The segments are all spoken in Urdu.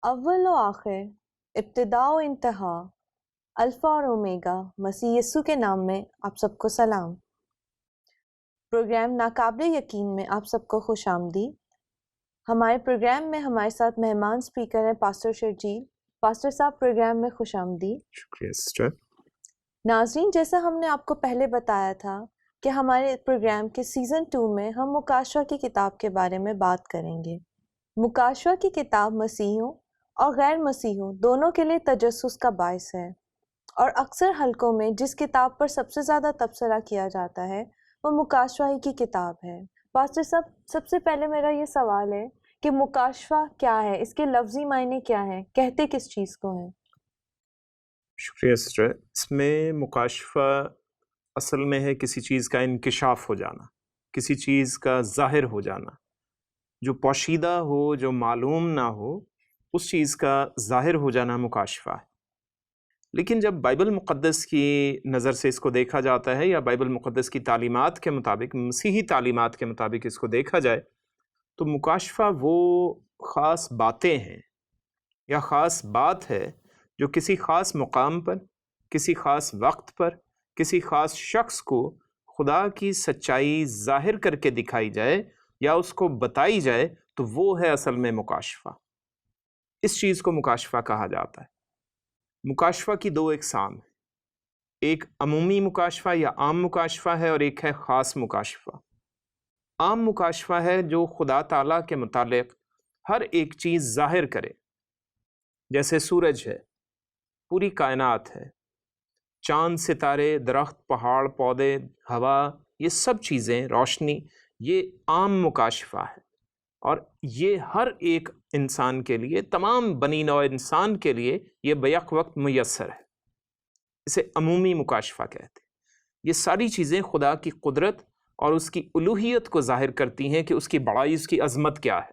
اول و آخر، ابتدا و انتہا، الفا اور اومیگا، مسیح یسوع کے نام میں آپ سب کو سلام۔ پروگرام ناقابل یقین میں آپ سب کو خوش آمدید۔ ہمارے پروگرام میں ہمارے ساتھ مہمان اسپیکر ہیں پاسٹر شرجیل۔ پاسٹر صاحب، پروگرام میں خوش آمدید۔ شکریہ سسٹر۔ ناظرین، جیسا ہم نے آپ کو پہلے بتایا تھا کہ ہمارے پروگرام کے سیزن 2 میں ہم مکاشفہ کی کتاب کے بارے میں بات کریں گے۔ مکاشفہ کی کتاب مسیحیوں اور غیر مسیحیوں دونوں کے لیے تجسس کا باعث ہے، اور اکثر حلقوں میں جس کتاب پر سب سے زیادہ تبصرہ کیا جاتا ہے وہ مکاشفہ ہی کی کتاب ہے۔ پاسٹر صاحب، سب سے پہلے میرا یہ سوال ہے کہ مکاشفہ کیا ہے؟ اس کے لفظی معنی کیا ہیں؟ کہتے کس چیز کو ہیں؟ شکریہ سسٹر۔ اس میں مکاشفہ اصل میں ہے کسی چیز کا انکشاف ہو جانا، کسی چیز کا ظاہر ہو جانا، جو پوشیدہ ہو، جو معلوم نہ ہو، اس چیز کا ظاہر ہو جانا مکاشفہ ہے۔ لیکن جب بائبل مقدس کی نظر سے اس کو دیکھا جاتا ہے، یا بائبل مقدس کی تعلیمات کے مطابق، مسیحی تعلیمات کے مطابق اس کو دیکھا جائے، تو مکاشفہ وہ خاص باتیں ہیں یا خاص بات ہے جو کسی خاص مقام پر، کسی خاص وقت پر، کسی خاص شخص کو خدا کی سچائی ظاہر کر کے دکھائی جائے یا اس کو بتائی جائے، تو وہ ہے اصل میں مکاشفہ۔ اس چیز کو مکاشفہ کہا جاتا ہے۔ مکاشفہ کی دو اقسام ہیں، ایک عمومی مکاشفہ یا عام مکاشفہ ہے، اور ایک ہے خاص مکاشفہ۔ عام مکاشفہ ہے جو خدا تعالیٰ کے متعلق ہر ایک چیز ظاہر کرے، جیسے سورج ہے، پوری کائنات ہے، چاند، ستارے، درخت، پہاڑ، پودے، ہوا، یہ سب چیزیں، روشنی، یہ عام مکاشفہ ہے، اور یہ ہر ایک انسان کے لیے، تمام بنی نوع انسان کے لیے یہ بیک وقت میسر ہے۔ اسے عمومی مکاشفہ کہتے ہیں۔ یہ ساری چیزیں خدا کی قدرت اور اس کی الوہیت کو ظاہر کرتی ہیں کہ اس کی بڑائی، اس کی عظمت کیا ہے،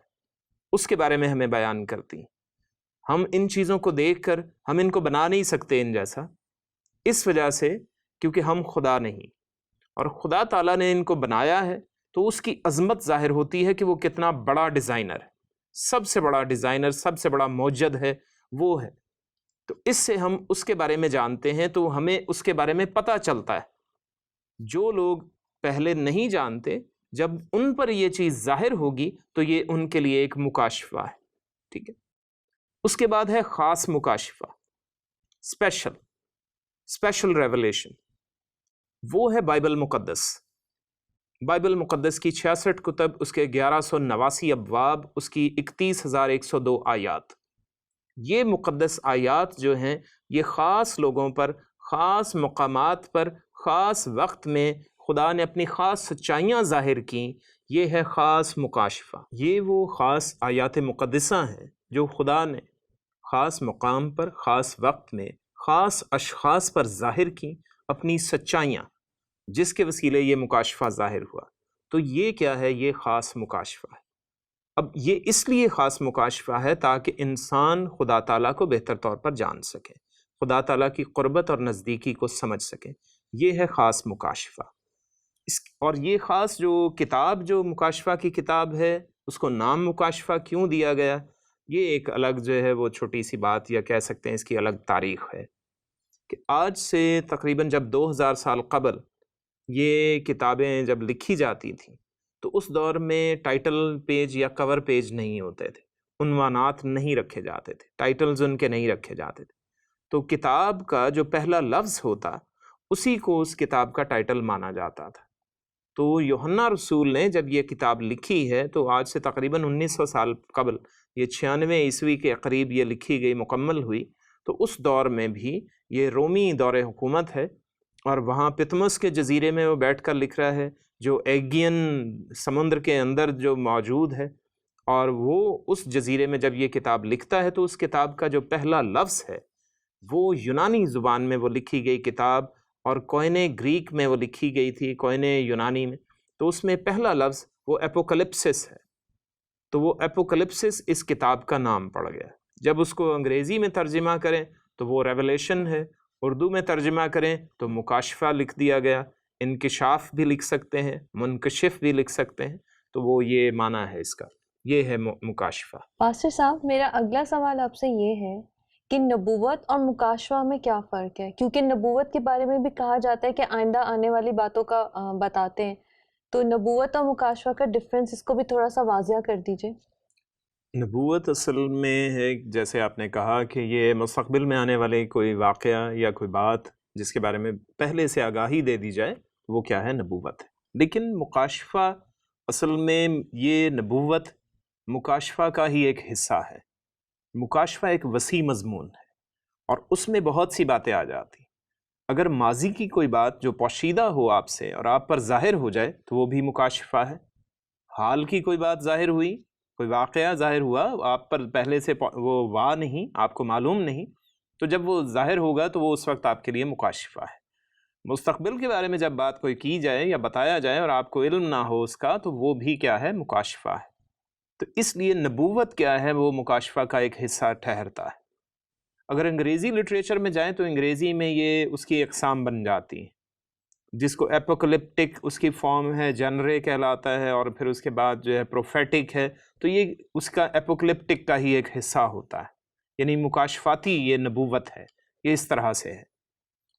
اس کے بارے میں ہمیں بیان کرتی ہیں۔ ہم ان چیزوں کو دیکھ کر ہم ان کو بنا نہیں سکتے ان جیسا، اس وجہ سے کیونکہ ہم خدا نہیں، اور خدا تعالیٰ نے ان کو بنایا ہے، تو اس کی عظمت ظاہر ہوتی ہے کہ وہ کتنا بڑا ڈیزائنر ہے، سب سے بڑا ڈیزائنر، سب سے بڑا موجد ہے وہ ہے۔ تو اس سے ہم اس کے بارے میں جانتے ہیں، تو ہمیں اس کے بارے میں پتہ چلتا ہے۔ جو لوگ پہلے نہیں جانتے، جب ان پر یہ چیز ظاہر ہوگی تو یہ ان کے لیے ایک مکاشفہ ہے، ٹھیک ہے۔ اس کے بعد ہے خاص مکاشفہ، اسپیشل ریویلیشن۔ وہ ہے بائبل مقدس۔ بائبل مقدس کی 66 کتب، اس کے 1189 ابواب، اس کی 31,102 آیات۔ یہ مقدس آیات جو ہیں، یہ خاص لوگوں پر، خاص مقامات پر، خاص وقت میں خدا نے اپنی خاص سچائیاں ظاہر کیں، یہ ہے خاص مکاشفہ۔ یہ وہ خاص آیات مقدسہ ہیں جو خدا نے خاص مقام پر، خاص وقت میں، خاص اشخاص پر ظاہر کیں اپنی سچائیاں، جس کے وسیلے یہ مکاشفہ ظاہر ہوا۔ تو یہ کیا ہے؟ یہ خاص مکاشفہ ہے۔ اب یہ اس لیے خاص مکاشفہ ہے تاکہ انسان خدا تعالیٰ کو بہتر طور پر جان سکے، خدا تعالیٰ کی قربت اور نزدیکی کو سمجھ سکے۔ یہ ہے خاص مکاشفہ۔ اور یہ خاص جو کتاب، جو مکاشفہ کی کتاب ہے، اس کو نام مکاشفہ کیوں دیا گیا، یہ ایک الگ جو ہے وہ چھوٹی سی بات، یا کہہ سکتے ہیں اس کی الگ تاریخ ہے، کہ آج سے تقریباً جب 2000 سال قبل یہ کتابیں جب لکھی جاتی تھیں، تو اس دور میں ٹائٹل پیج یا کور پیج نہیں ہوتے تھے، عنوانات نہیں رکھے جاتے تھے، ٹائٹلز ان کے نہیں رکھے جاتے تھے۔ تو کتاب کا جو پہلا لفظ ہوتا، اسی کو اس کتاب کا ٹائٹل مانا جاتا تھا۔ تو یوحنا رسول نے جب یہ کتاب لکھی ہے، تو آج سے تقریباً 1900 سال قبل، یہ 96 عیسوی کے قریب یہ لکھی گئی، مکمل ہوئی۔ تو اس دور میں بھی یہ رومی دور حکومت ہے، اور وہاں پتمس کے جزیرے میں وہ بیٹھ کر لکھ رہا ہے، جو ایگین سمندر کے اندر جو موجود ہے، اور وہ اس جزیرے میں جب یہ کتاب لکھتا ہے، تو اس کتاب کا جو پہلا لفظ ہے وہ یونانی زبان میں وہ لکھی گئی کتاب، اور کوئنے گریک میں وہ لکھی گئی تھی، کوئنے یونانی میں، تو اس میں پہلا لفظ وہ اپوکلپسس ہے۔ تو وہ اپوکلپسس اس کتاب کا نام پڑ گیا۔ جب اس کو انگریزی میں ترجمہ کریں تو وہ ریولیشن ہے، اردو میں ترجمہ کریں تو مکاشفہ لکھ دیا گیا، انکشاف بھی لکھ سکتے ہیں، منکشف بھی لکھ سکتے ہیں، تو وہ یہ معنی ہے اس کا۔ یہ ہے مکاشفہ۔ پاسٹر صاحب، میرا اگلا سوال آپ سے یہ ہے کہ نبوت اور مکاشفہ میں کیا فرق ہے؟ کیونکہ نبوت کے بارے میں بھی کہا جاتا ہے کہ آئندہ آنے والی باتوں کا بتاتے ہیں، تو نبوت اور مکاشفہ کا ڈفرینس اس کو بھی تھوڑا سا واضح کر دیجئے۔ نبوت اصل میں ہے، جیسے آپ نے کہا کہ یہ مستقبل میں آنے والے کوئی واقعہ یا کوئی بات جس کے بارے میں پہلے سے آگاہی دے دی جائے، وہ کیا ہے؟ نبوت ہے۔ لیکن مکاشفہ اصل میں یہ نبوت مکاشفہ کا ہی ایک حصہ ہے۔ مکاشفہ ایک وسیع مضمون ہے اور اس میں بہت سی باتیں آ جاتی۔ اگر ماضی کی کوئی بات جو پوشیدہ ہو آپ سے اور آپ پر ظاہر ہو جائے تو وہ بھی مکاشفہ ہے۔ حال کی کوئی بات ظاہر ہوئی، کوئی واقعہ ظاہر ہوا، آپ پر پہلے سے وہ واضح نہیں، آپ کو معلوم نہیں، تو جب وہ ظاہر ہوگا تو وہ اس وقت آپ کے لیے مکاشفہ ہے۔ مستقبل کے بارے میں جب بات کوئی کی جائے یا بتایا جائے اور آپ کو علم نہ ہو اس کا، تو وہ بھی کیا ہے؟ مکاشفہ ہے۔ تو اس لیے نبوت کیا ہے؟ وہ مکاشفہ کا ایک حصہ ٹھہرتا ہے۔ اگر انگریزی لٹریچر میں جائیں تو انگریزی میں یہ اس کی اقسام بن جاتی ہیں، جس کو ایپوکلپٹک اس کی فارم ہے، جنرے کہلاتا ہے، اور پھر اس کے بعد جو ہے پروفیٹک ہے، تو یہ اس کا ایپوکلپٹک کا ہی ایک حصہ ہوتا ہے، یعنی مکاشفاتی یہ نبوت ہے، یہ اس طرح سے ہے۔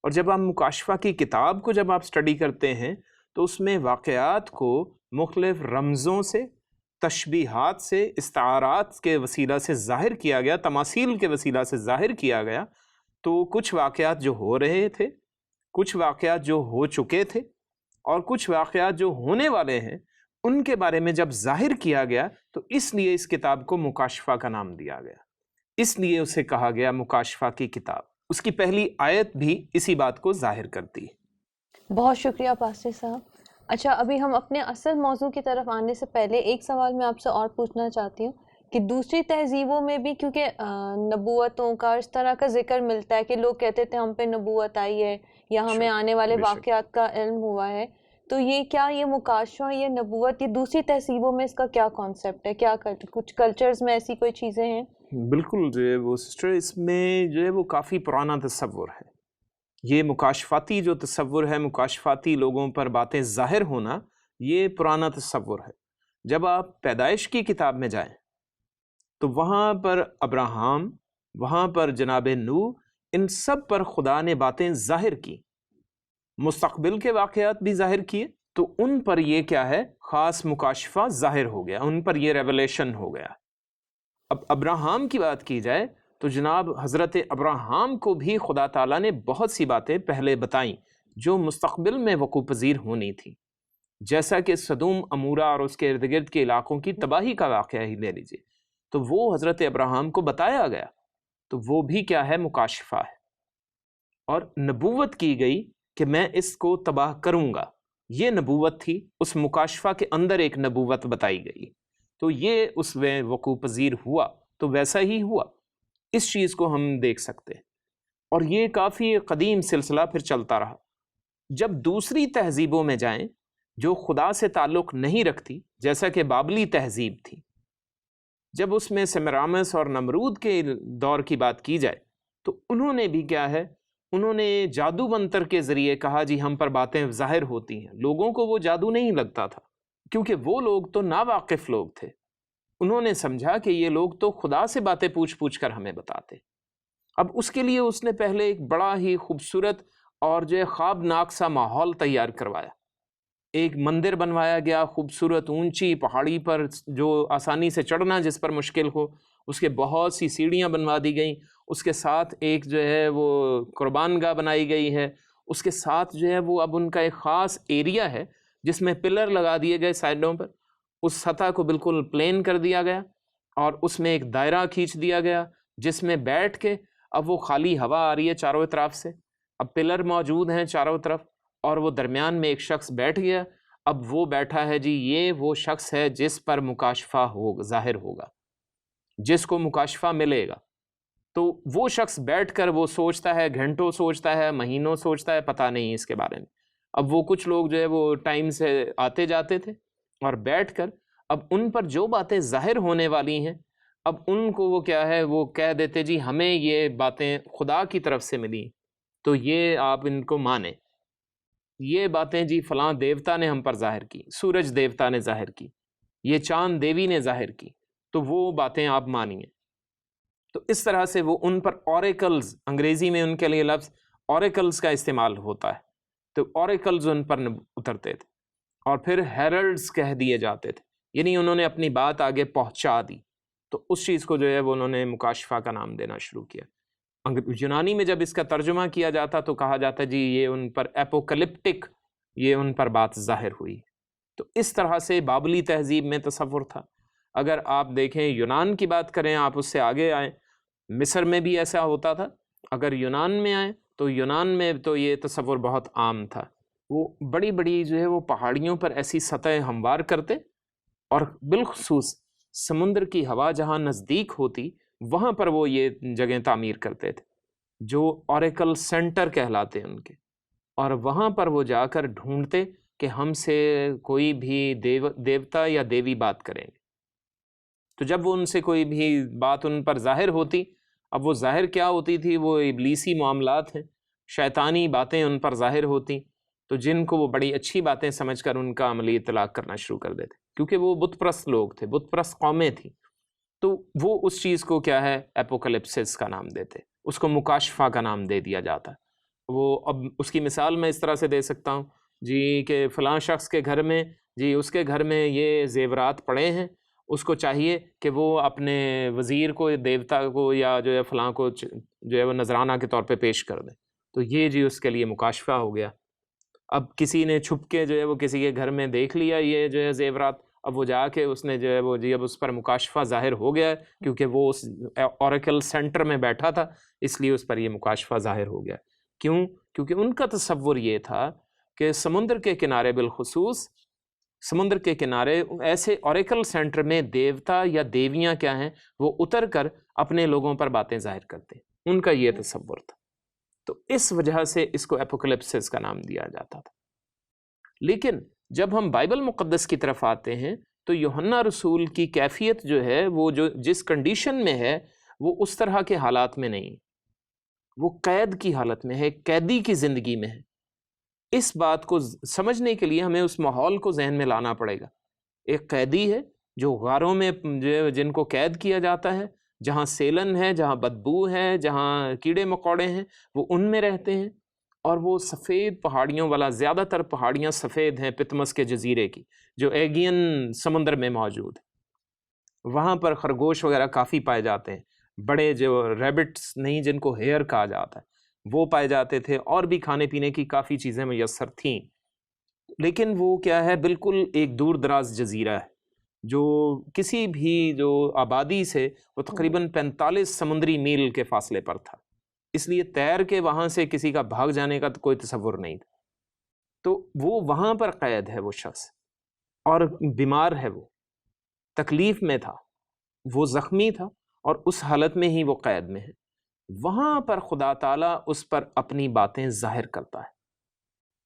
اور جب آپ مکاشفہ کی کتاب کو جب آپ سٹڈی کرتے ہیں تو اس میں واقعات کو مختلف رمزوں سے، تشبیہات سے، استعارات کے وسیلہ سے ظاہر کیا گیا، تماثیل کے وسیلہ سے ظاہر کیا گیا۔ تو کچھ واقعات جو ہو رہے تھے، کچھ واقعات جو ہو چکے تھے، اور کچھ واقعات جو ہونے والے ہیں، ان کے بارے میں جب ظاہر کیا گیا تو اس لیے اس کتاب کو مکاشفہ کا نام دیا گیا، اس لیے اسے کہا گیا مکاشفہ کی کتاب۔ اس کی پہلی آیت بھی اسی بات کو ظاہر کرتی ہے۔ بہت شکریہ پاسٹر صاحب۔ اچھا، ابھی ہم اپنے اصل موضوع کی طرف آنے سے پہلے ایک سوال میں آپ سے اور پوچھنا چاہتی ہوں کہ دوسری تہذیبوں میں بھی کیونکہ نبوتوں کا اس طرح کا ذکر ملتا ہے کہ لوگ کہتے تھے ہم پہ نبوت آئی ہے یا ہمیں آنے والے واقعات کا علم ہوا ہے، تو یہ کیا یہ مکاشفہ، یہ نبوت، یہ دوسری تہذیبوں میں اس کا کیا کانسیپٹ ہے؟ کیا کچھ کلچرز میں ایسی کوئی چیزیں ہیں؟ بالکل جو ہے وہ سسٹر، اس میں جو ہے وہ کافی پرانا تصور ہے۔ یہ مکاشفاتی جو تصور ہے، مکاشفاتی لوگوں پر باتیں ظاہر ہونا، یہ پرانا تصور ہے۔ جب آپ پیدائش کی کتاب میں جائیں تو وہاں پر ابراہم، وہاں پر جناب نوح، ان سب پر خدا نے باتیں ظاہر کی، مستقبل کے واقعات بھی ظاہر کیے، تو ان پر یہ کیا ہے؟ خاص مکاشفہ ظاہر ہو گیا، ان پر یہ ریولیشن ہو گیا۔ اب ابراہم کی بات کی جائے تو جناب حضرت ابراہم کو بھی خدا تعالیٰ نے بہت سی باتیں پہلے بتائیں جو مستقبل میں وقوع پذیر ہونی تھی، جیسا کہ سدوم عمورہ اور اس کے ارد گرد کے علاقوں کی تباہی کا واقعہ ہی لے لیجئے، تو وہ حضرت ابراہم کو بتایا گیا، تو وہ بھی کیا ہے؟ مکاشفہ ہے۔ اور نبوت کی گئی کہ میں اس کو تباہ کروں گا، یہ نبوت تھی، اس مکاشفہ کے اندر ایک نبوت بتائی گئی، تو یہ اس میں وقوع پذیر ہوا، تو ویسا ہی ہوا۔ اس چیز کو ہم دیکھ سکتے ہیں، اور یہ کافی قدیم سلسلہ پھر چلتا رہا۔ جب دوسری تہذیبوں میں جائیں جو خدا سے تعلق نہیں رکھتی، جیسا کہ بابلی تہذیب تھی، جب اس میں سیمرامس اور نمرود کے دور کی بات کی جائے تو انہوں نے بھی کیا ہے؟ انہوں نے جادو منتر کے ذریعے کہا جی ہم پر باتیں ظاہر ہوتی ہیں۔ لوگوں کو وہ جادو نہیں لگتا تھا، کیونکہ وہ لوگ تو ناواقف لوگ تھے۔ انہوں نے سمجھا کہ یہ لوگ تو خدا سے باتیں پوچھ پوچھ کر ہمیں بتاتے۔ اب اس کے لیے اس نے پہلے ایک بڑا ہی خوبصورت اور جو ہے خوابناک سا ماحول تیار کروایا۔ ایک مندر بنوایا گیا، خوبصورت اونچی پہاڑی پر جو آسانی سے چڑھنا جس پر مشکل ہو، اس کے بہت سی سیڑھیاں بنوا دی گئیں، اس کے ساتھ ایک جو ہے وہ قربان گاہ بنائی گئی ہے، اس کے ساتھ جو ہے وہ اب ان کا ایک خاص ایریا ہے جس میں پلر لگا دیے گئے سائڈوں پر، اس سطح کو بالکل پلین کر دیا گیا، اور اس میں ایک دائرہ کھینچ دیا گیا جس میں بیٹھ کے اب وہ خالی ہوا آ رہی ہے چاروں طرف سے، اب پلر موجود ہیں چاروں طرف، اور وہ درمیان میں ایک شخص بیٹھ گیا۔ اب وہ بیٹھا ہے جی، یہ وہ شخص ہے جس پر مکاشفہ ظاہر ہوگا، جس کو مکاشفہ ملے گا۔ تو وہ شخص بیٹھ کر وہ سوچتا ہے، گھنٹوں سوچتا ہے، مہینوں سوچتا ہے، پتہ نہیں اس کے بارے میں۔ اب وہ کچھ لوگ جو ہے وہ ٹائم سے آتے جاتے تھے، اور بیٹھ کر اب ان پر جو باتیں ظاہر ہونے والی ہیں، اب ان کو وہ کیا ہے؟ وہ کہہ دیتے جی ہمیں یہ باتیں خدا کی طرف سے ملی، تو یہ آپ ان کو مانیں۔ یہ باتیں جی فلاں دیوتا نے ہم پر ظاہر کی، سورج دیوتا نے ظاہر کی، یہ چاند دیوی نے ظاہر کی، تو وہ باتیں آپ مانیے. تو اس طرح سے وہ ان پر اوریکلز، انگریزی میں ان کے لیے لفظ اوریکلز کا استعمال ہوتا ہے، تو اوریکلز ان پر اترتے تھے اور پھر ہیرلڈز کہہ دیے جاتے تھے، یعنی انہوں نے اپنی بات آگے پہنچا دی. تو اس چیز کو جو ہے وہ انہوں نے مکاشفہ کا نام دینا شروع کیا. یونانی میں جب اس کا ترجمہ کیا جاتا تو کہا جاتا جی یہ ان پر ایپوکلپٹک، یہ ان پر بات ظاہر ہوئی. تو اس طرح سے بابلی تہذیب میں تصور تھا. اگر آپ دیکھیں یونان کی بات کریں، آپ اس سے آگے آئیں، مصر میں بھی ایسا ہوتا تھا. اگر یونان میں آئیں تو یونان میں تو یہ تصور بہت عام تھا. وہ بڑی بڑی جو ہے وہ پہاڑیوں پر ایسی سطح ہموار کرتے، اور بالخصوص سمندر کی ہوا جہاں نزدیک ہوتی وہاں پر وہ یہ جگہیں تعمیر کرتے تھے جو اوریکل سینٹر کہلاتے ان کے، اور وہاں پر وہ جا کر ڈھونڈتے کہ ہم سے کوئی بھی دیوتا یا دیوی بات کریں گے. تو جب وہ ان سے کوئی بھی بات ان پر ظاہر ہوتی، اب وہ ظاہر کیا ہوتی تھی، وہ ابلیسی معاملات ہیں، شیطانی باتیں ان پر ظاہر ہوتی، تو جن کو وہ بڑی اچھی باتیں سمجھ کر ان کا عملی اطلاق کرنا شروع کر دیتے، کیونکہ وہ بت پرست لوگ تھے، بت پرست قومیں تھیں. تو وہ اس چیز کو کیا ہے ایپوکلپسس کا نام دیتے، اس کو مکاشفہ کا نام دے دیا جاتا. وہ اب اس کی مثال میں اس طرح سے دے سکتا ہوں جی کہ فلاں شخص کے گھر میں، جی اس کے گھر میں یہ زیورات پڑے ہیں، اس کو چاہیے کہ وہ اپنے وزیر کو، دیوتا کو، یا جو ہے فلاں کو جو ہے وہ نذرانہ کے طور پہ پیش کر دیں. تو یہ جی اس کے لیے مکاشفہ ہو گیا. اب کسی نے چھپ کے جو ہے وہ کسی کے گھر میں دیکھ لیا یہ جو ہے زیورات، اب وہ جا کے اس نے جو ہے وہ جی اب اس پر مکاشفہ ظاہر ہو گیا ہے، کیونکہ وہ اس اوریکل سینٹر میں بیٹھا تھا، اس لیے اس پر یہ مکاشفہ ظاہر ہو گیا. کیوں؟ کیونکہ ان کا تصور یہ تھا کہ سمندر کے کنارے، بالخصوص سمندر کے کنارے ایسے اوریکل سینٹر میں دیوتا یا دیویاں کیا ہیں، وہ اتر کر اپنے لوگوں پر باتیں ظاہر کرتے ہیں. ان کا یہ تصور تھا. تو اس وجہ سے اس کو ایپوکلپسس کا نام دیا جاتا تھا. لیکن جب ہم بائبل مقدس کی طرف آتے ہیں تو یوحنا رسول کی کیفیت جو ہے وہ جو جس کنڈیشن میں ہے وہ اس طرح کے حالات میں نہیں، وہ قید کی حالت میں ہے، قیدی کی زندگی میں ہے. اس بات کو سمجھنے کے لیے ہمیں اس ماحول کو ذہن میں لانا پڑے گا. ایک قیدی ہے جو غاروں میں جن کو قید کیا جاتا ہے، جہاں سیلن ہے، جہاں بدبو ہے، جہاں کیڑے مکوڑے ہیں، وہ ان میں رہتے ہیں. اور وہ سفید پہاڑیوں والا، زیادہ تر پہاڑیاں سفید ہیں پتمس کے جزیرے کی جو ایگین سمندر میں موجود ہے. وہاں پر خرگوش وغیرہ کافی پائے جاتے ہیں، بڑے جو ریبٹس نہیں جن کو ہیئر کہا جاتا ہے وہ پائے جاتے تھے، اور بھی کھانے پینے کی کافی چیزیں میسر تھیں. لیکن وہ کیا ہے، بالکل ایک دور دراز جزیرہ ہے جو کسی بھی جو آبادی سے وہ تقریباً 45 سمندری میل کے فاصلے پر تھا. اس لیے تیر کے وہاں سے کسی کا بھاگ جانے کا تو کوئی تصور نہیں تھا. تو وہ وہاں پر قید ہے وہ شخص، اور بیمار ہے، وہ تکلیف میں تھا، وہ زخمی تھا، اور اس حالت میں ہی وہ قید میں ہے. وہاں پر خدا تعالیٰ اس پر اپنی باتیں ظاہر کرتا ہے،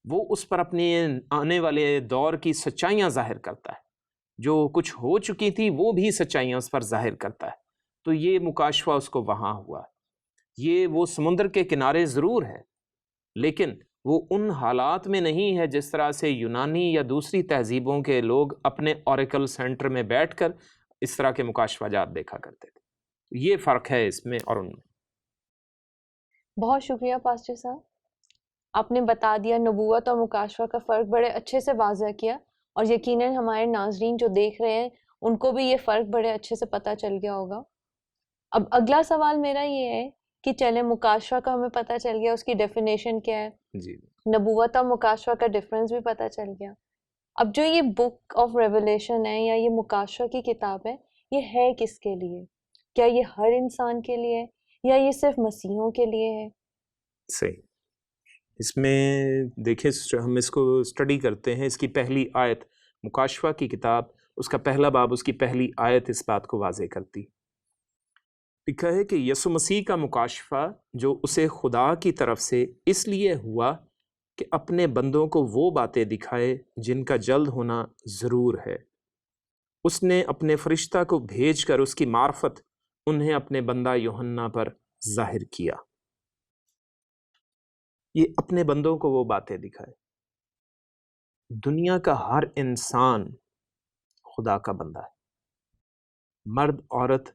وہ اس پر اپنے آنے والے دور کی سچائیاں ظاہر کرتا ہے، جو کچھ ہو چکی تھی وہ بھی سچائیاں اس پر ظاہر کرتا ہے. تو یہ مکاشفہ اس کو وہاں ہوا. یہ وہ سمندر کے کنارے ضرور ہے، لیکن وہ ان حالات میں نہیں ہے جس طرح سے یونانی یا دوسری تہذیبوں کے لوگ اپنے اوریکل سینٹر میں بیٹھ کر اس طرح کے مکاشفہ جات دیکھا کرتے تھے. یہ فرق ہے اس میں اور ان میں. بہت شکریہ پاسٹر صاحب، آپ نے بتا دیا نبوت اور مکاشفہ کا فرق بڑے اچھے سے واضح کیا، اور یقیناً ہمارے ناظرین جو دیکھ رہے ہیں ان کو بھی یہ فرق بڑے اچھے سے پتہ چل گیا ہوگا. اب اگلا سوال میرا یہ ہے کہ چلے مکاشفہ کا ہمیں پتہ چل گیا، اس کی ڈیفینیشن کیا ہے، جی نبوت اور مکاشفہ کا ڈفرینس بھی پتہ چل گیا. اب جو یہ بک آف ریولیشن ہے یا یہ مکاشفہ کی کتاب ہے، یہ ہے کس کے لیے؟ کیا یہ ہر انسان کے لیے ہے یا یہ صرف مسیحوں کے لیے ہے؟ صحیح. اس میں دیکھیں ہم اس کو اسٹڈی کرتے ہیں، اس کی پہلی آیت مکاشفہ کی کتاب، اس کا پہلا باب، اس کی پہلی آیت اس بات کو واضح کرتی. لکھا ہے کہ یسوع مسیح کا مکاشفہ جو اسے خدا کی طرف سے اس لیے ہوا کہ اپنے بندوں کو وہ باتیں دکھائے جن کا جلد ہونا ضرور ہے. اس نے اپنے فرشتہ کو بھیج کر اس کی معرفت انہیں اپنے بندہ یوحنا پر ظاہر کیا. یہ اپنے بندوں کو وہ باتیں دکھائے. دنیا کا ہر انسان خدا کا بندہ ہے. مرد عورت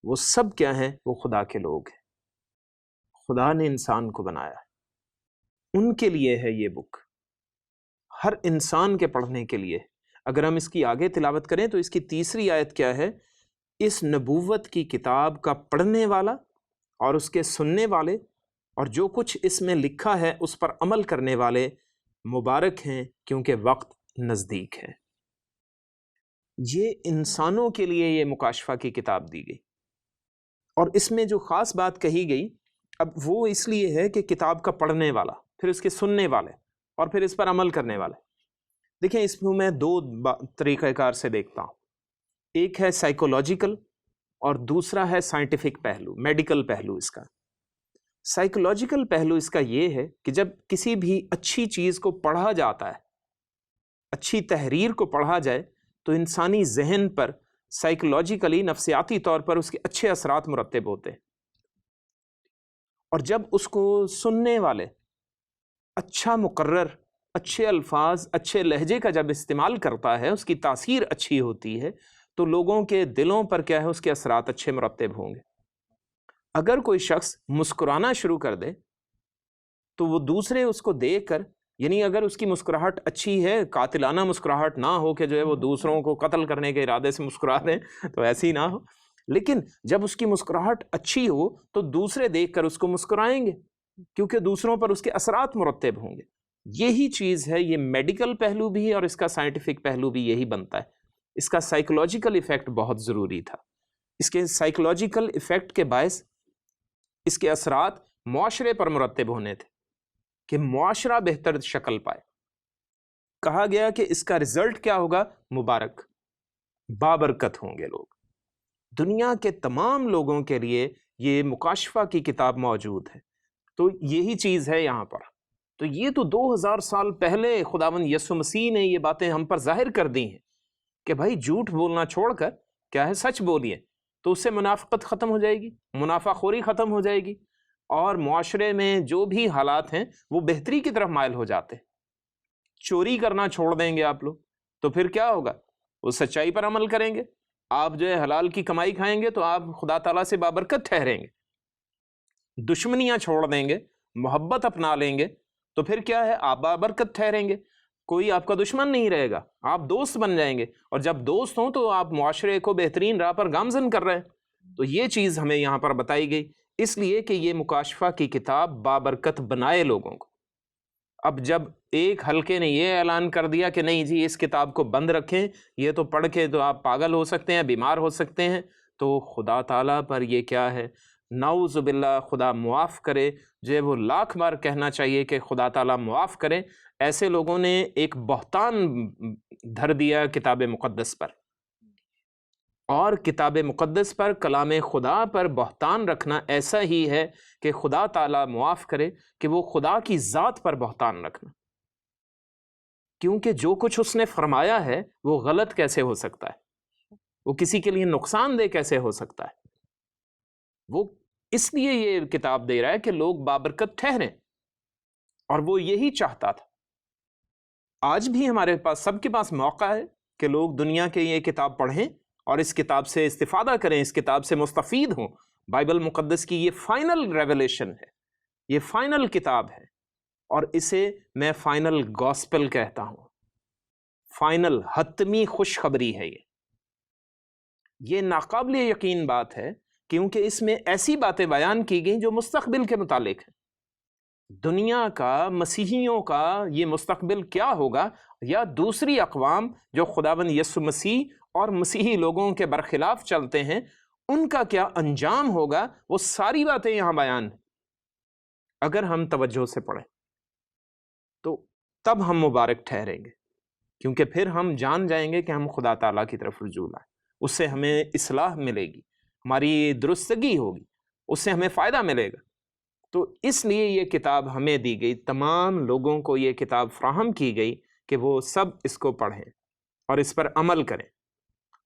وہ سب کیا ہیں؟ وہ خدا کے لوگ ہیں. خدا نے انسان کو بنایا ہے، ان کے لیے ہے یہ بک، ہر انسان کے پڑھنے کے لیے. اگر ہم اس کی آگے تلاوت کریں تو اس کی تیسری آیت کیا ہے؟ اس نبوت کی کتاب کا پڑھنے والا اور اس کے سننے والے اور جو کچھ اس میں لکھا ہے اس پر عمل کرنے والے مبارک ہیں، کیونکہ وقت نزدیک ہے. یہ انسانوں کے لیے یہ مکاشفہ کی کتاب دی گئی. اور اس میں جو خاص بات کہی گئی اب وہ اس لیے ہے کہ کتاب کا پڑھنے والا، پھر اس کے سننے والے اور پھر اس پر عمل کرنے والے. دیکھیں اس میں دو طریقہ کار سے دیکھتا ہوں. ایک ہے سائیکولوجیکل اور دوسرا ہے سائنٹیفک پہلو، میڈیکل پہلو. اس کا سائیکولوجیکل پہلو اس کا یہ ہے کہ جب کسی بھی اچھی چیز کو پڑھا جاتا ہے، اچھی تحریر کو پڑھا جائے تو انسانی ذہن پر سائیکولوجیکلی، نفسیاتی طور پر اس کے اچھے اثرات مرتب ہوتے ہیں. اور جب اس کو سننے والے اچھا مقرر، اچھے الفاظ، اچھے لہجے کا جب استعمال کرتا ہے، اس کی تاثیر اچھی ہوتی ہے تو لوگوں کے دلوں پر کیا ہے؟ اس کے اثرات اچھے مرتب ہوں گے. اگر کوئی شخص مسکرانا شروع کر دے تو وہ دوسرے اس کو دیکھ کر، یعنی اگر اس کی مسکراہٹ اچھی ہے، قاتلانہ مسکراہٹ نہ ہو کہ جو ہے وہ دوسروں کو قتل کرنے کے ارادے سے مسکرا دیں، تو ایسی نہ ہو، لیکن جب اس کی مسکراہٹ اچھی ہو تو دوسرے دیکھ کر اس کو مسکرائیں گے، کیونکہ دوسروں پر اس کے اثرات مرتب ہوں گے. یہی چیز ہے، یہ میڈیکل پہلو بھی ہے اور اس کا سائنٹیفک پہلو بھی یہی بنتا ہے. اس کا سائیکولوجیکل ایفیکٹ بہت ضروری تھا. اس کے سائیکولوجیکل ایفیکٹ کے باعث اس کے اثرات معاشرے پر مرتب ہونے تھے کہ معاشرہ بہتر شکل پائے. کہا گیا کہ اس کا رزلٹ کیا ہوگا؟ مبارک، بابرکت ہوں گے لوگ. دنیا کے تمام لوگوں کے لیے یہ مکاشفہ کی کتاب موجود ہے. تو یہی چیز ہے یہاں پر. تو یہ تو 2000 سال پہلے خداوند یسوع مسیح نے یہ باتیں ہم پر ظاہر کر دی ہیں کہ بھائی جھوٹ بولنا چھوڑ کر کیا ہے؟ سچ بولیے، تو اس سے منافقت ختم ہو جائے گی، منافع خوری ختم ہو جائے گی، اور معاشرے میں جو بھی حالات ہیں وہ بہتری کی طرف مائل ہو جاتے ہیں. چوری کرنا چھوڑ دیں گے آپ لوگ تو پھر کیا ہوگا؟ وہ سچائی پر عمل کریں گے. آپ جو ہے حلال کی کمائی کھائیں گے تو آپ خدا تعالیٰ سے بابرکت ٹھہریں گے. دشمنیاں چھوڑ دیں گے، محبت اپنا لیں گے تو پھر کیا ہے؟ آپ بابرکت ٹھہریں گے. کوئی آپ کا دشمن نہیں رہے گا، آپ دوست بن جائیں گے، اور جب دوست ہوں تو آپ معاشرے کو بہترین راہ پر گامزن کر رہے ہیں. تو یہ چیز ہمیں یہاں پر بتائی گئی، اس لیے کہ یہ مکاشفہ کی کتاب بابرکت بنائے لوگوں کو. اب جب ایک حلقے نے یہ اعلان کر دیا کہ نہیں جی اس کتاب کو بند رکھیں، یہ تو پڑھ کے تو آپ پاگل ہو سکتے ہیں، بیمار ہو سکتے ہیں، تو خدا تعالیٰ پر یہ کیا ہے؟ نعوذ باللہ، خدا معاف کرے. جو ہے وہ لاکھ بار کہنا چاہیے کہ خدا تعالیٰ معاف کرے. ایسے لوگوں نے ایک بہتان دھر دیا کتاب مقدس پر، اور کتاب مقدس پر، کلام خدا پر بہتان رکھنا ایسا ہی ہے کہ خدا تعالیٰ معاف کرے کہ وہ خدا کی ذات پر بہتان رکھنا. کیونکہ جو کچھ اس نے فرمایا ہے وہ غلط کیسے ہو سکتا ہے؟ وہ کسی کے لیے نقصان دہ کیسے ہو سکتا ہے؟ وہ اس لیے یہ کتاب دے رہا ہے کہ لوگ بابرکت ٹھہریں، اور وہ یہی چاہتا تھا. آج بھی ہمارے پاس، سب کے پاس موقع ہے کہ لوگ دنیا کے یہ کتاب پڑھیں اور اس کتاب سے استفادہ کریں، اس کتاب سے مستفید ہوں. بائبل مقدس کی یہ فائنل ریویلیشن ہے، یہ فائنل کتاب ہے، اور اسے میں فائنل گاسپل کہتا ہوں. فائنل، حتمی خوشخبری ہے. یہ ناقابل یقین بات ہے کیونکہ اس میں ایسی باتیں بیان کی گئیں جو مستقبل کے متعلق ہیں. دنیا کا، مسیحیوں کا یہ مستقبل کیا ہوگا، یا دوسری اقوام جو خداوند یسوع مسیح اور مسیحی لوگوں کے برخلاف چلتے ہیں، ان کا کیا انجام ہوگا، وہ ساری باتیں یہاں بیان ہیں. اگر ہم توجہ سے پڑھیں تو تب ہم مبارک ٹھہریں گے، کیونکہ پھر ہم جان جائیں گے کہ ہم خدا تعالیٰ کی طرف رجوع لائیں. اس سے ہمیں اصلاح ملے گی، ہماری درستگی ہوگی، اس سے ہمیں فائدہ ملے گا. تو اس لیے یہ کتاب ہمیں دی گئی، تمام لوگوں کو یہ کتاب فراہم کی گئی کہ وہ سب اس کو پڑھیں اور اس پر عمل کریں.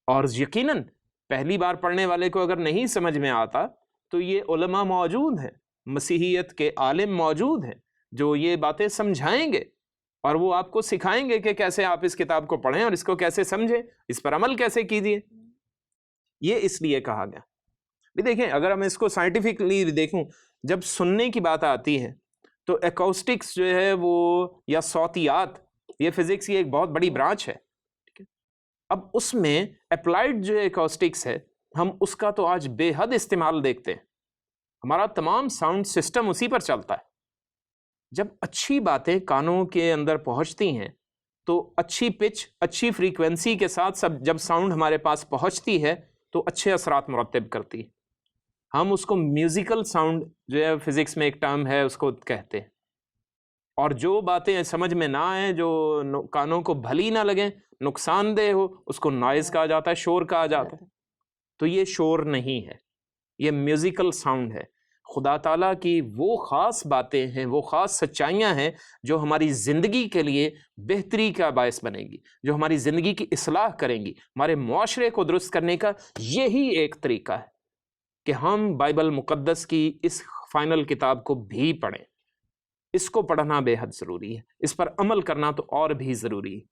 اور یقیناً پہلی بار پڑھنے والے کو اگر نہیں سمجھ میں آتا تو یہ علماء موجود ہیں، مسیحیت کے عالم موجود ہیں جو یہ باتیں سمجھائیں گے، اور وہ آپ کو سکھائیں گے کہ کیسے آپ اس کتاب کو پڑھیں اور اس کو کیسے سمجھیں، اس پر عمل کیسے کیجیے. یہ اس لیے کہا گیا. بھی دیکھیں اگر ہم اس کو سائنٹیفکلی دیکھوں، جب سننے کی بات آتی ہے تو ایکوسٹکس جو ہے وہ یا صوتیات، یہ فزکس کی ایک بہت بڑی برانچ ہے. ٹھیک ہے، اب اس میں اپلائیڈ جو ایکوسٹکس ہے ہم اس کا تو آج بے حد استعمال دیکھتے ہیں. ہمارا تمام ساؤنڈ سسٹم اسی پر چلتا ہے. جب اچھی باتیں کانوں کے اندر پہنچتی ہیں تو اچھی پچ، اچھی فریکوینسی کے ساتھ جب ساؤنڈ ہمارے پاس پہنچتی ہے تو اچھے اثرات مرتب کرتی ہے. ہم اس کو میوزیکل ساؤنڈ جو ہے فزکس میں ایک ٹرم ہے اس کو کہتے ہیں. اور جو باتیں سمجھ میں نہ آئیں، جو کانوں کو بھلی نہ لگیں، نقصان دہ ہو، اس کو نوائز کہا جاتا ہے، شور کہا جاتا ہے. تو یہ شور نہیں ہے، یہ میوزیکل ساؤنڈ ہے. خدا تعالیٰ کی وہ خاص باتیں ہیں، وہ خاص سچائیاں ہیں جو ہماری زندگی کے لیے بہتری کا باعث بنے گی، جو ہماری زندگی کی اصلاح کریں گی. ہمارے معاشرے کو درست کرنے کا یہی ایک طریقہ ہے کہ ہم بائبل مقدس کی اس فائنل کتاب کو بھی پڑھیں. اس کو پڑھنا بے حد ضروری ہے، اس پر عمل کرنا تو اور بھی ضروری ہے.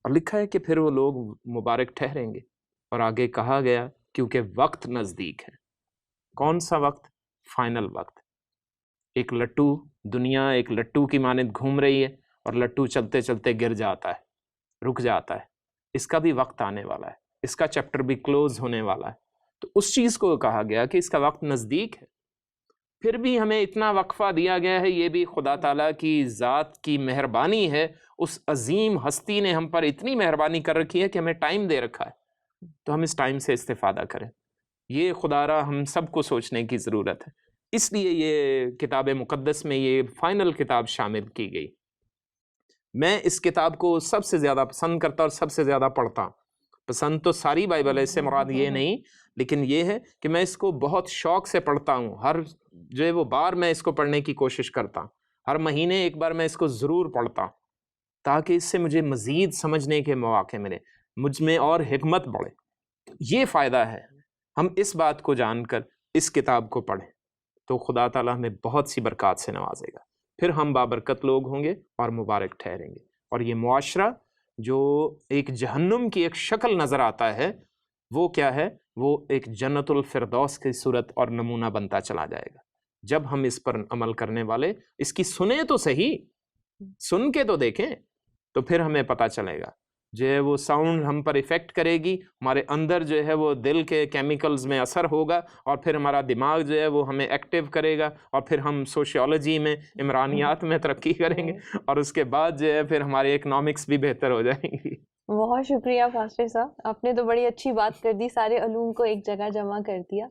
اور لکھا ہے کہ پھر وہ لوگ مبارک ٹھہریں گے. اور آگے کہا گیا کیونکہ وقت نزدیک ہے. کون سا وقت؟ فائنل وقت. ایک لٹو، دنیا ایک لٹو کی مانند گھوم رہی ہے اور لٹو چلتے چلتے گر جاتا ہے، رک جاتا ہے. اس کا بھی وقت آنے والا ہے، اس کا چیپٹر بھی کلوز ہونے والا ہے. تو اس چیز کو کہا گیا کہ اس کا وقت نزدیک ہے. پھر بھی ہمیں اتنا وقفہ دیا گیا ہے، یہ بھی خدا تعالیٰ کی ذات کی مہربانی ہے. اس عظیم ہستی نے ہم پر اتنی مہربانی کر رکھی ہے کہ ہمیں ٹائم دے رکھا ہے، تو ہم اس ٹائم سے استفادہ کریں. یہ خدا را ہم سب کو سوچنے کی ضرورت ہے. اس لیے یہ کتاب مقدس میں یہ فائنل کتاب شامل کی گئی. میں اس کتاب کو سب سے زیادہ پسند کرتا اور سب سے زیادہ پڑھتا. پسند تو ساری بائبل ہے، اس سے مراد یہ نہیں، لیکن یہ ہے کہ میں اس کو بہت شوق سے پڑھتا ہوں. ہر جو ہے وہ بار میں اس کو پڑھنے کی کوشش کرتا ہوں. ہر مہینے ایک بار میں اس کو ضرور پڑھتا ہوں تاکہ اس سے مجھے مزید سمجھنے کے مواقع ملے، مجھ میں اور حکمت بڑھے. یہ فائدہ ہے ہم اس بات کو جان کر اس کتاب کو پڑھیں تو خدا تعالیٰ ہمیں بہت سی برکات سے نوازے گا. پھر ہم بابرکت لوگ ہوں گے اور مبارک ٹھہریں گے. اور یہ معاشرہ جو ایک جہنم کی ایک شکل نظر آتا ہے، وہ کیا ہے؟ وہ ایک جنت الفردوس کی صورت اور نمونہ بنتا چلا جائے گا جب ہم اس پر عمل کرنے والے اس کی سنیں تو صحیح، سن کے تو دیکھیں، تو پھر ہمیں پتہ چلے گا. جو ہے وہ ساؤنڈ ہم پر ایفیکٹ کرے گی، ہمارے اندر جو ہے وہ دل کے کیمیکلز میں اثر ہوگا اور پھر ہمارا دماغ جو ہے وہ ہمیں ایکٹیو کرے گا اور پھر ہم سوشیولوجی میں، عمرانیات میں ترقی کریں گے اور اس کے بعد جو ہے پھر ہمارے اکنامکس بھی بہتر ہو جائیں گی. بہت شکریہ پاسٹر صاحب، آپ نے تو بڑی اچھی بات کر دی، سارے علوم کو ایک جگہ جمع کر دیا.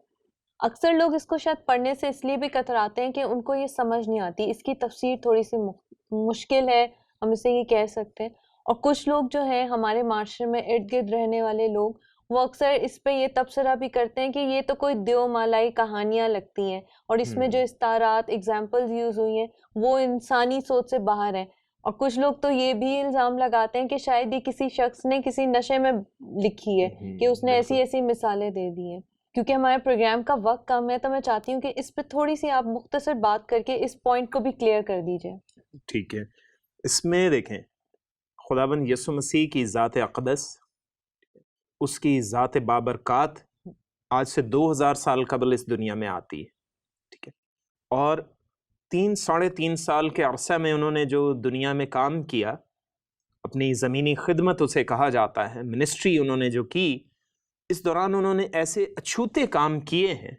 اکثر لوگ اس کو شاید پڑھنے سے اس لیے بھی کتراتے ہیں کہ ان کو یہ سمجھ نہیں آتی، اس کی تفسیر تھوڑی سی مشکل ہے، ہم اسے یہ کہہ سکتے ہیں. اور کچھ لوگ جو ہیں ہمارے معاشرے میں ارد گرد رہنے والے لوگ، وہ اکثر اس پہ یہ تبصرہ بھی کرتے ہیں کہ یہ تو کوئی دیو مالائی کہانیاں لگتی ہیں اور اس میں جو استعارات، ایگزامپلز یوز ہوئی ہیں وہ انسانی سوچ سے باہر ہیں. اور کچھ لوگ تو یہ بھی الزام لگاتے ہیں کہ شاید یہ کسی شخص نے کسی نشے میں لکھی ہے کہ اس نے ایسی ایسی مثالیں دے دی ہیں. کیونکہ ہمارے پروگرام کا وقت کم ہے تو میں چاہتی ہوں کہ اس پہ تھوڑی سی آپ مختصر بات کر کے اس پوائنٹ کو بھی کلیئر کر دیجئے. ٹھیک ہے. اس میں دیکھیں، خداوند یسوع مسیح کی ذات اقدس، اس کی ذات بابرکات آج سے 2000 سال قبل اس دنیا میں آتی ہے. ٹھیک ہے. اور 3-3.5 سال کے عرصہ میں انہوں نے جو دنیا میں کام کیا، اپنی زمینی خدمت اسے کہا جاتا ہے، منسٹری انہوں نے جو کی، اس دوران انہوں نے ایسے اچھوتے کام کیے ہیں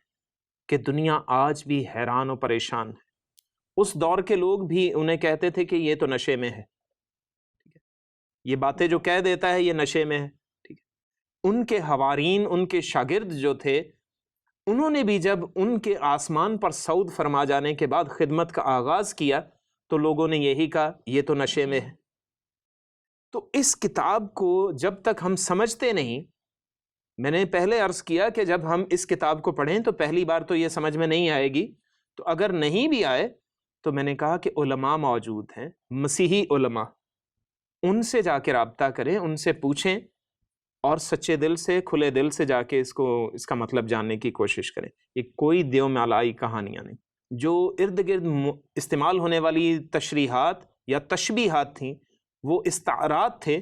کہ دنیا آج بھی حیران و پریشان ہے. اس دور کے لوگ بھی انہیں کہتے تھے کہ یہ تو نشے میں ہے. یہ باتیں جو کہہ دیتا ہے یہ نشے میں ہے. ٹھیک ہے. ان کے حوارین، ان کے شاگرد جو تھے، انہوں نے بھی جب ان کے آسمان پر صعود فرما جانے کے بعد خدمت کا آغاز کیا تو لوگوں نے یہی کہا یہ تو نشے میں ہے. تو اس کتاب کو جب تک ہم سمجھتے نہیں، میں نے پہلے عرض کیا کہ جب ہم اس کتاب کو پڑھیں تو پہلی بار تو یہ سمجھ میں نہیں آئے گی. تو اگر نہیں بھی آئے تو میں نے کہا کہ علماء موجود ہیں، مسیحی علماء، ان سے جا کے رابطہ کریں، ان سے پوچھیں اور سچے دل سے، کھلے دل سے جا کے اس کا مطلب جاننے کی کوشش کریں. یہ کوئی دیو مالائی کہانیاں نہیں. جو ارد گرد استعمال ہونے والی تشریحات یا تشبیہات تھیں وہ استعارات تھے،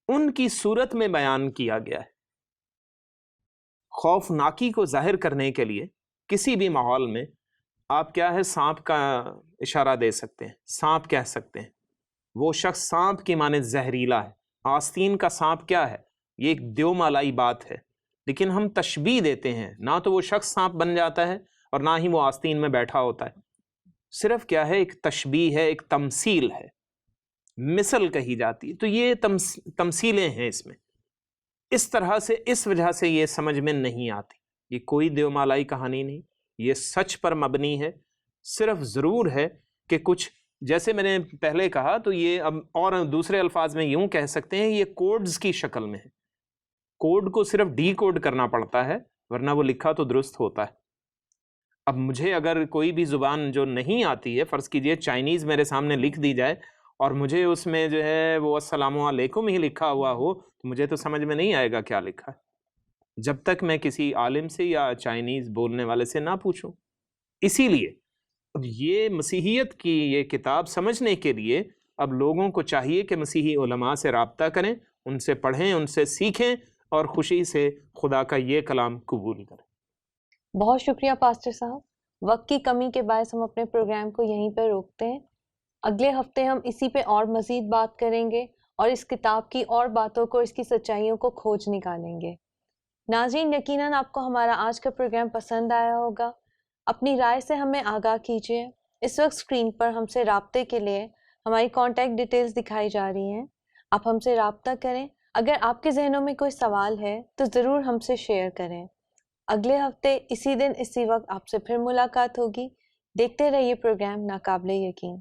ان کی صورت میں بیان کیا گیا ہے. خوفناکی کو ظاہر کرنے کے لیے کسی بھی ماحول میں آپ کیا ہے سانپ کا اشارہ دے سکتے ہیں، سانپ کہہ سکتے ہیں، وہ شخص سانپ کی مانند زہریلا ہے۔ آستین کا سانپ کیا ہے؟ یہ ایک دیو مالائی بات ہے، لیکن ہم تشبیہ دیتے ہیں، نہ تو وہ شخص سانپ بن جاتا ہے اور نہ ہی وہ آستین میں بیٹھا ہوتا ہے، صرف کیا ہے ایک تشبیہ ہے، ایک تمثیل ہے، مثل کہی جاتی ہے۔ تو یہ تمثیلیں ہیں اس میں، اس طرح سے، اس وجہ سے یہ سمجھ میں نہیں آتی۔ یہ کوئی دیو مالائی کہانی نہیں، یہ سچ پر مبنی ہے۔ صرف ضرور ہے کہ کچھ، جیسے میں نے پہلے کہا، تو یہ اب اور دوسرے الفاظ میں یوں کہہ سکتے ہیں، یہ کوڈز کی شکل میں ہے، کوڈ کو صرف ڈی کوڈ کرنا پڑتا ہے، ورنہ وہ لکھا تو درست ہوتا ہے۔ اب مجھے اگر کوئی بھی زبان جو نہیں آتی ہے، فرض کیجئے چائنیز میرے سامنے لکھ دی جائے اور مجھے اس میں جو ہے وہ السلام علیکم ہی لکھا ہوا ہو، تو مجھے تو سمجھ میں نہیں آئے گا کیا لکھا ہے، جب تک میں کسی عالم سے یا چائنیز بولنے والے سے نہ پوچھوں۔ اسی لیے اب یہ مسیحیت کی یہ کتاب سمجھنے کے لیے اب لوگوں کو چاہیے کہ مسیحی علماء سے رابطہ کریں، ان سے پڑھیں، ان سے سیکھیں اور خوشی سے خدا کا یہ کلام قبول کریں۔ بہت شکریہ پاسٹر صاحب، وقت کی کمی کے باعث ہم اپنے پروگرام کو یہیں پہ روکتے ہیں۔ اگلے ہفتے ہم اسی پہ اور مزید بات کریں گے اور اس کتاب کی اور باتوں کو، اس کی سچائیوں کو کھوج نکالیں گے۔ ناظرین، یقیناً آپ کو ہمارا آج کا پروگرام پسند آیا ہوگا۔ اپنی رائے سے ہمیں آگاہ کیجیے۔ اس وقت اسکرین پر ہم سے رابطے کے لیے ہماری کانٹیکٹ ڈیٹیلز دکھائی جا رہی ہیں، آپ ہم سے رابطہ کریں۔ اگر آپ کے ذہنوں میں کوئی سوال ہے تو ضرور ہم سے شیئر کریں۔ اگلے ہفتے اسی دن اسی وقت آپ سے پھر ملاقات ہوگی۔ دیکھتے رہیے پروگرام ناقابل یقین۔